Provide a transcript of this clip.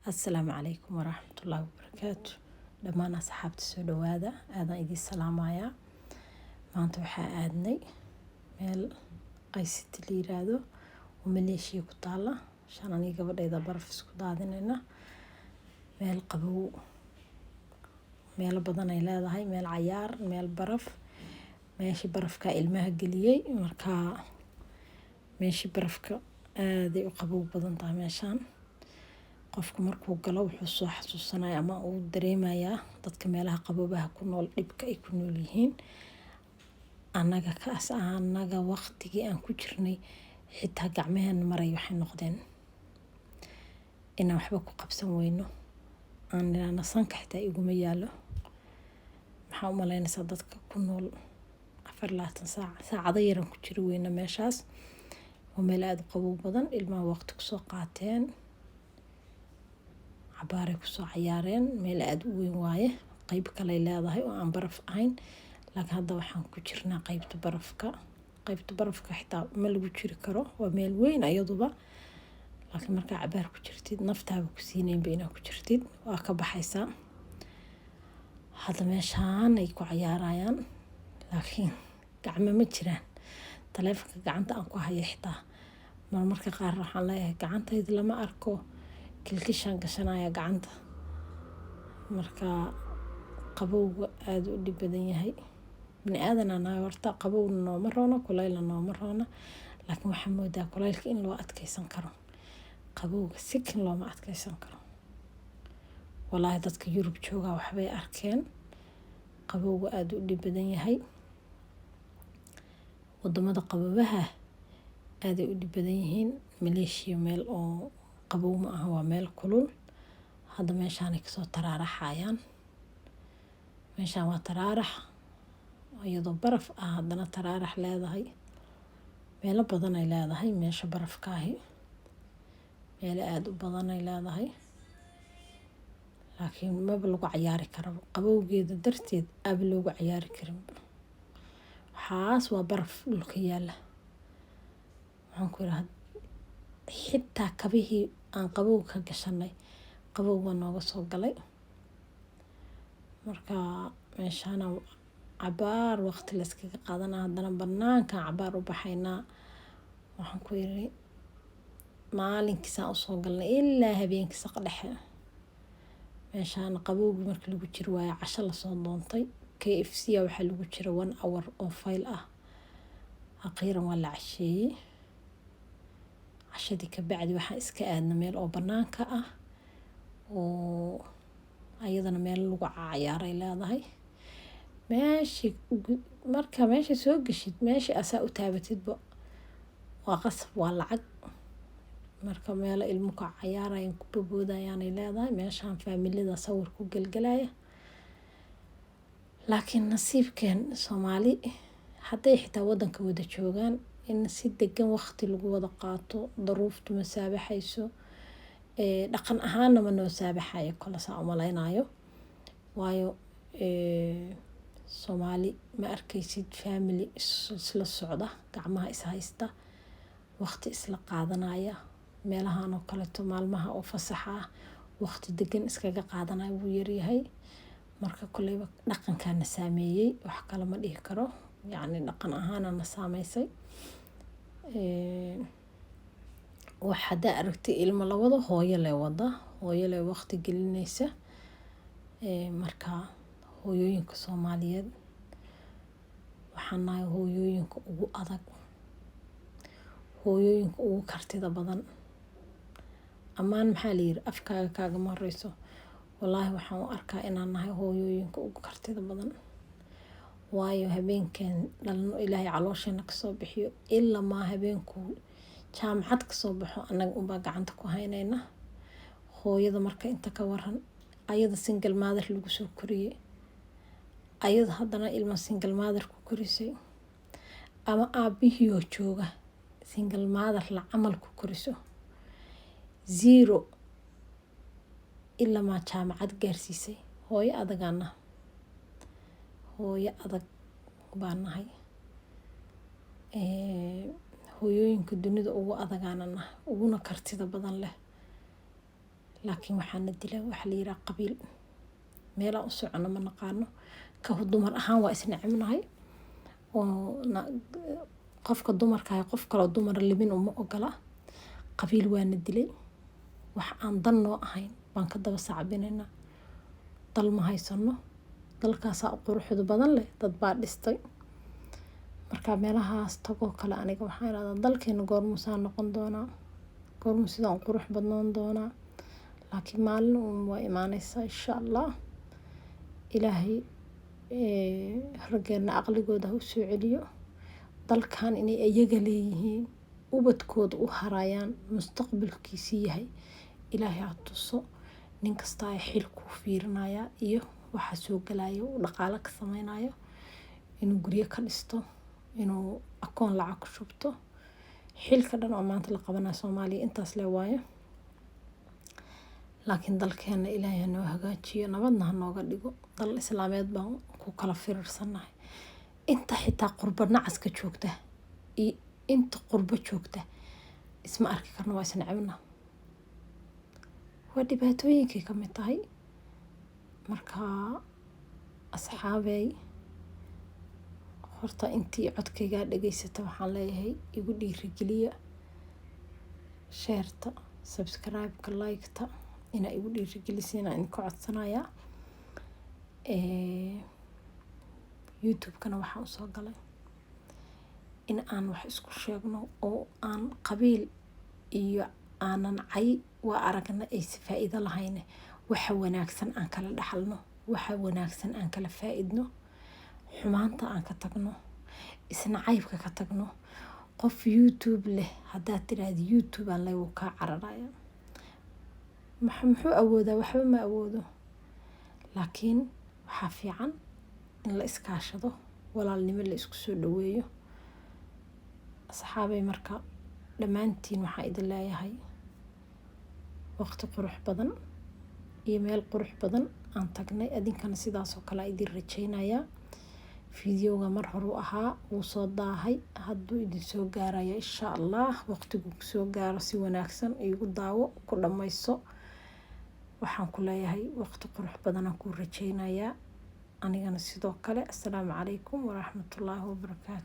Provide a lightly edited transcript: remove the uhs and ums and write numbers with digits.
السلام عليكم ورحمة الله وبركاته. دمان أصحابتي soo dhawaada aadan idin salaamaya. Maanta waxaa aadnay meel ICT la yiraahdo oo Maleeshiya ku taala. Shan aniga gabadhayda baraf isku daadinayna. Meel qabow, meel badan ay leedahay, meel cayaar, meel baraf. Meeshii barafka ilmaha geliyay markaa meeshii barafka aad ay u qabow badan tahay meeshaan. qofku markuu galo wuxuu soo xasuusanaya ama uu dareemayaa dadka meelaha qaboobaha ku nool dhibka ay ku nool yihiin. Anaga waqtigii aan ku jirnay xitaa gacmaheen maray waxay noqdeen inaan waxba ku qabsan weyno. Aan sanka xitaa iguma yaalo. Maxaa u malaynaysaa dadka ku nool 24 saac saacado yaran ku jiri weyna meeshaas. Waa meel aad u qabow badan, ilmaha waqti ku soo qaateen. Cabaaray ku soo cayaareen, meel aad u weyn waaye. Qayb kale ay leedahay oo aan baraf ahayn. Laakiin hadda waxaan ku jirnaa qaybta barafka. Qaybta barafka xitaa ma lagu jiri karo. Waa meel weyn ayaduba. Laakiin markaa cabaar ku jirtid naftaada ku siinayba inaad ku jirtid waa ka baxaysaa. Hadda meeshaan ay ku cayaarayaan. Laakiin gacmo ma jiraan. Taleefanka gacanta aan ku hayo xitaa marmarka qaar waxaan leeyahay gacantayda lama arko. Kilkishaan gashanaya gacanta. Markaa qabowga aad u dhib badan yahay. Bini aadan horta qabowna nooma roona, kulaylna nooma roona. Laakiin waxaan moodaa kulaylka in loo adkeysan karo. Qabowga sikin looma adkeysan karo. Wallaahi dadka Yurub jooga waxbay arkeen. Qabowga aad u dhib badan yahay. Wadamada qaboobaha aad ay u dhib badan yihiin. Maleeshiya meel oo qabow ma aha, waa meel kulul. Hadda meeshaan ay kasoo taraaraxayaan. Meeshaan waa taraarax iyadoo baraf ah haddana taraarax leedahay. Meelo badan ay leedahay meesha barafka ahi. Meelo aad u badan ay leedahay. Laakiin maba lagu cayaari karo. Qabowgeeda darteed aab loogu cayaari karin. Waxaas waa baraf dhulka yaala. Waxaan ku yiraahdaa xitaa kabihii aan qabow ka gashanay qabow baa nooga soo galay. Markaa meeshaan cabaar waqti la iskaga qaadanaa haddana banaanka cabaar u baxaynaa. Waxaan ku yiri maalinkii saan u soo galnay ilaa habeenkii saq dhexe. Meeshaan qabowgii markii lagu jiro waaye casho la soo doontay. KFC waxaa lagu jira 1 hour oo fayl ah. Akhiiran waa la casheeyay. Cashadii ka bacdi waxaan iska aadna meel oo banaanka ah oo ayadana meel lagu cayaaray leedahay. Meeshii soo gashid meeshii asaa u taabatidba waa qasab waa lacag. Marka meel ilmo ka cayaarayaan ku boodayaan ay leedahay. Meeshaan faamilada sawir ku galgalaya. Laakiin nasiibkeen Soomaali hadday xitaa wadanka wada joogaan in si degan waqti lagu wada qaato daruuftu ma saabaxayso. Dhaqan ahaanna ma noo saabaxayo kala saa u malaynayo. Waayo Soomaali ma arkaysid family isla socda gacmaha is haysta waqti isla qaadanaya. Meelahaan oo kale maalmaha oo fasaxa ah waqti degan iskaga qaadanaya wuu yar yahay. Marka kuleyba dhaqankaana saameeyay wax kale ma dhihi karo. Yacni dhaqan ahaanana saameysay. Wax hadda aragtay ilmo la wado hooyo leh wada. Hooyo leh waqti gelinaysa. Markaa hooyooyinka Soomaaliyeed waxaan nahay hooyooyinka ugu adag. Hooyooyinka ugu kartida badan. Amaan maxaa la yiri afkaaga kaaga marayso. Wallaahi waxaan u arkaa inaan nahay hooyooyinka ugu kartida badan. Waayo habeenkeen dhalno Ilaahay calooshana ka soo bixiyo ilaa ma habeenku jaamacad ka soo baxo anaga unbaa gacanta ku haynayna. Hooyada marka inta ka waran ayada single mother lagu soo koriyay. Ayada haddana ilmo single mother ku korisay. Ama aabihii oo jooga single mother la camal ku koriso. 0 ilaa ma jaamacad gaarsiisay. Hooyo adagana. Hooyo adag baan nahay. Hooyooyinka dunida ugu adagaanana uguna kartida badan leh. laakiin waxaana dilay waxa la yiraahdo qabiil. meelaan u socono ma naqaano. ka dumar ahaan waa isnacibnahay oo qofka dumarka ah qof kale dumar libin uma ogola. qabiil waana dilay. wax aan dan noo ahayn baan ka daba sacbinayna. dal ma haysano. dalkaas quruxda badan leh dad baa dhistay. marka meelahaas tago kale aniga waxaan raadaa dalkeena goormu saan noqon doonaa. goormu sidaan qurux badnaan doonaa. laakiin maalin waa imaanaysa insha Allah. ilaahay raggeena aqligooda u soo celiyo. dalkan inay iyaga leeyihiin ubadkooda u harayaan mustaqbalkiisa yahay ilaahay ha tuso. nin kasta ay xil ku fiirinaya iyo waxa soo galaya oo dhaqaale ka sameynaya inuu guriyo ka dhisto, inuu akoon lacag ku shubto. xilka dhan oo maanta la qabanayo Soomaaliya intaas le waayo. laakiin dalkeena ilaahay noo hagaajiyo, nabadna nooga dhigo. dal islaameed baan ku kala firirsanahay. inta xitaa qurba nacaska joogta iyo inta qurba joogta isma arki karno, waa isnacibna. waa dhibaatooyinkay ka mid tahay. marka asxaabey horta intii codkayga dhageysata waxaan leeyahay igu dhiirigeliya sheerta, subscribe-ka, like-ta ina igu dhiirigelisiina in ka codsanaya. YouTube-kana waxaan u soo galay in aan wax isku sheegno oo aan qabiil iyo aanan cay waa aragna ay si faa'iido lahayn. waxa wanaagsan aan kala dhaxalno, waxa wanaagsan aan kala faa'iidno, xumaanta aan ka tagno, isna caybka ka tagno. qof YouTube leh haddaad tiraahdo YouTube aan leeyahay ka cararaya. muxuu awoodaa? waxba ma awoodo. laakiin waxa fiican in la iskaashado, walaalnimo la isku soo dhaweeyo. asxaabay marka dhamaantiin waxaan idin leeyahay waqti qurux badan iyo meel qurux badan aan tagnay. adinkana sidaas oo kale idin rajaynaya. fiidiyowga mar hore ahaa wuu soo daahay, hadduu idin soo gaaraya insha Allah. waqtigu soo gaaro si wanaagsan igu daawo ku dhamayso. waxaan ku leeyahay waqti qurux badan aan ku rajaynaya. anigana sidoo kale. assalaamu calaykum waraxmatullaahi wabarakaatu.